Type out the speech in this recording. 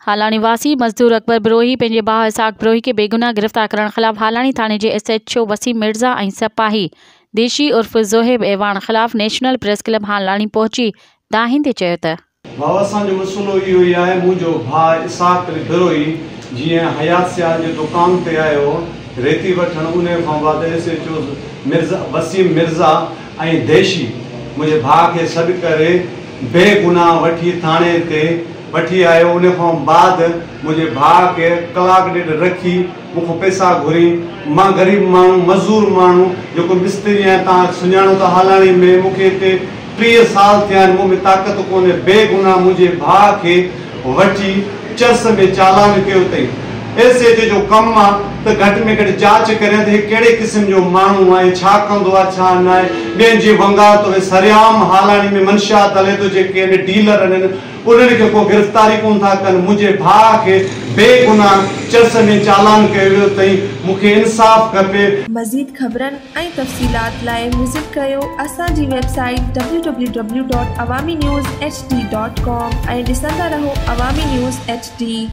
हालानी वासी मजदूर अकबर बिरोही पंहिंजे भाउ इसाक बिरोही के बेगुनाह गिरफ़्तार करण ख़िलाफ़ हालानी थाने जे SHO वसीम मिर्ज़ा ऐं सिपाही देशी उर्फ़ ज़ोहेब एवान ख़िलाफ़ नेशनल प्रेस क्लब हालानी पहुची दाहिंदे चयो त भाउ असांजो मसइलो इहो ई आहे। मुंहिंजो भाउ इसाक बिरोही जीअं हयात सियाह जे दुकान ते आयो रेती वठण, उन खां बाद SHO वसीम मिर्ज़ा ऐं देशी मुंहिंजे भाउ खे सॾु करे बेगुनाह वठी थाणे ते वठी आयो। उन खां बाद मुंहिंजे भाउ खे कलाक ॾेढ रखी मूंखां पैसा घुरी। मां ग़रीब माण्हू मज़दूर माण्हू जेको मिस्त्री आहियां, तव्हां सुञाणो था हालाणी में मूंखे हिते 30 साल थिया आहिनि, मूं में ताक़त कोन्हे। बेगुनाह मुंहिंजे भाउ खे वठी चर्च में चालान कयो अथई। SHO जो कमु आहे त घटि में घटि जांच करियां त कहिड़े क़िस्म जो माण्हू आहे, छा कंदो आहे छा न आहे। ॿियनि जी वंगार थो सरियाम हालाणी में मंशियात हले थो, जेके आहिनि डीलर आहिनि उन्हनि खे को गिरफ़्तारी कोन था कनि। मुंहिंजे भाउ खे बेगुनाह चर्च में चालान कयो वियो अथई। मूंखे इंसाफ़ खपे। मज़ीद ख़बरनि ऐं तफ़सीलात लाइ विज़िट कयो असांजी वेबसाइट www.awamiNewsHD.com ऐं ॾिसंदा रहो अवामी न्यूज़ HD।